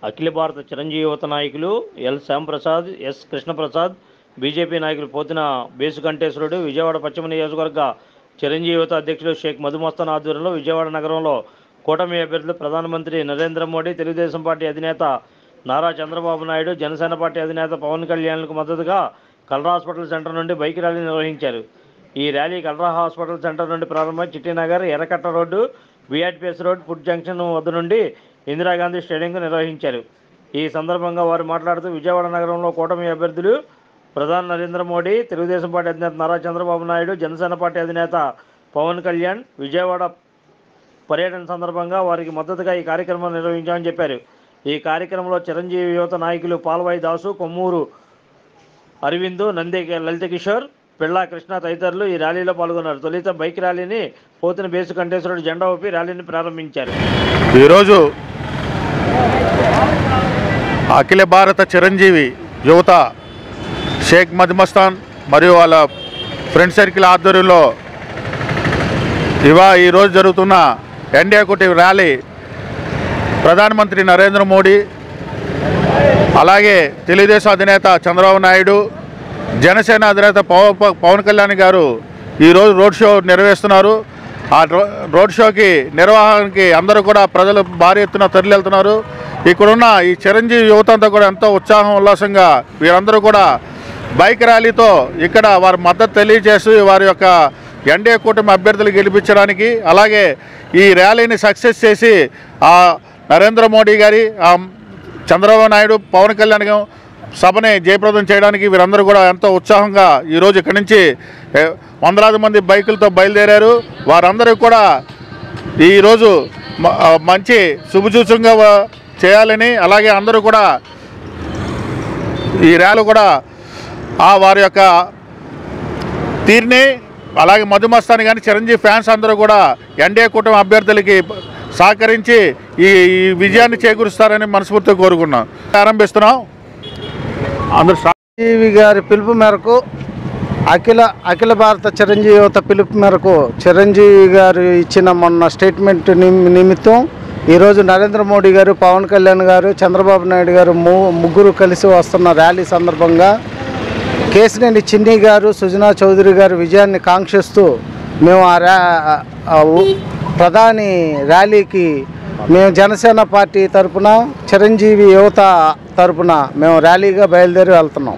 అఖిల భారత చిరంజీవి యువత నాయకులు L Shyamprasad, S Krishnaprasad, BJP నాయకులు పోతిన బేసుకంఠేశ్వరుడు, విజయవాడ పశ్చిమ నియోజకవర్గ చిరంజీవి యువత అధ్యక్షులు షేక్ మధుమస్తాన్ ఆధ్వర్యంలో విజయవాడ నగరంలో కూటమి అభ్యర్థులు ప్రధానమంత్రి నరేంద్ర మోడీ, తెలుగుదేశం పార్టీ అధినేత నారా చంద్రబాబు నాయుడు, జనసేన పార్టీ అధినేత పవన్ కళ్యాణ్లకు మద్దతుగా కల్రా హాస్పిటల్ సెంటర్ నుండి బైక్ ర్యాలీ నిర్వహించారు. ఈ ర్యాలీ కల్రా హాస్పిటల్ సెంటర్ నుండి ప్రారంభమై Chittinagar, Errakatta road, BRTS road, food junction వద్ద నుండి ఇందిరాగాంధీ స్టేడియంకు నిర్వహించారు. ఈ సందర్భంగా వారు మాట్లాడుతూ విజయవాడ నగరంలో కూటమి అభ్యర్థులు ప్రధాని నరేంద్ర మోడీ, తెలుగుదేశం పార్టీ అధినేత నారా చంద్రబాబు నాయుడు, జనసేన పార్టీ అధినేత పవన్ కళ్యాణ్ విజయవాడ పర్యటన సందర్భంగా వారికి మద్దతుగా ఈ కార్యక్రమం నిర్వహించామని చెప్పారు. ఈ కార్యక్రమంలో చిరంజీవి యువత నాయకులు పాల్వాయి దాసు, కొమ్మూరు అరవింద్, నంది లలిత కిషోర్, పిళ్ళా కృష్ణ తదితరులు ఈ ర్యాలీలో పాల్గొన్నారు. తొలుత బైక్ ర్యాలీని పోతిన బేసుకంఠేశ్వరుడు జెండా ఊపి ర్యాలీని ప్రారంభించారు. ఈరోజు అఖిల భారత చిరంజీవి యువత షేక్ మధుమస్తాన్ మరియు వాళ్ళ ఫ్రెండ్ సర్కిల్ ఆధ్వర్యంలో ఈరోజు జరుగుతున్న ఎన్డీఏ కూటమి ర్యాలీ ప్రధానమంత్రి నరేంద్ర మోడీ, అలాగే తెలుగుదేశం అధినేత చంద్రబాబు నాయుడు, జనసేన అధినేత పవన్ కళ్యాణ్ గారు ఈరోజు రోడ్ షో నిర్వహిస్తున్నారు. ఆ రోడ్ షోకి నిర్వహణకి అందరూ కూడా ప్రజలు భారీ ఎత్తున తరలి వెళ్తున్నారు. ఇక్కడున్న ఈ చిరంజీవి యువత అంతా కూడా ఎంతో ఉత్సాహం ఉల్లాసంగా వీరందరూ కూడా బైక్ ర్యాలీతో ఇక్కడ వారి మద్దతు తెలియజేసి వారి యొక్క ఎన్డీఏ కూటమి అభ్యర్థులు గెలిపించడానికి, అలాగే ఈ ర్యాలీని సక్సెస్ చేసి నరేంద్ర మోడీ గారి, చంద్రబాబు నాయుడు, పవన్ కళ్యాణ్ సభని జయప్రదం చేయడానికి వీరందరూ కూడా ఎంతో ఉత్సాహంగా ఈరోజు ఇక్కడి నుంచి వందలాది మంది బైకులతో బయలుదేరారు. వారందరూ కూడా ఈరోజు మంచి శుభసూచకంగా చేయాలని, అలాగే అందరూ కూడా ఈ ర్యాలీ కూడా వారి యొక్క తీరుని, అలాగే మధుమస్తాన్ కానీ చిరంజీవి ఫ్యాన్స్ అందరూ కూడా ఎన్డీఏ కూటమి అభ్యర్థులకి సహకరించి ఈ విజయాన్ని చేకూరుస్తారని మనస్ఫూర్తిగా కోరుకున్నాం. ఆరంభిస్తున్నాం. అందరూ చిరంజీవి గారి పిలుపు మేరకు అఖిల భారత చిరంజీవి యువత పిలుపు మేరకు చిరంజీవి గారు ఇచ్చిన మొన్న స్టేట్మెంట్ నిమిత్తం ఈరోజు నరేంద్ర మోడీ గారు, పవన్ కళ్యాణ్ గారు, చంద్రబాబు నాయుడు గారు ముగ్గురు కలిసి వస్తున్న ర్యాలీ సందర్భంగా కేసినేని చిన్ని గారు, సుజనా చౌదరి గారు విజయాన్ని కాంక్షిస్తూ మేము ప్రధాని ర్యాలీకి మేము జనసేన పార్టీ తరఫున, చిరంజీవి యువత తరఫున మేము ర్యాలీగా బయలుదేరి వెళ్తున్నాం.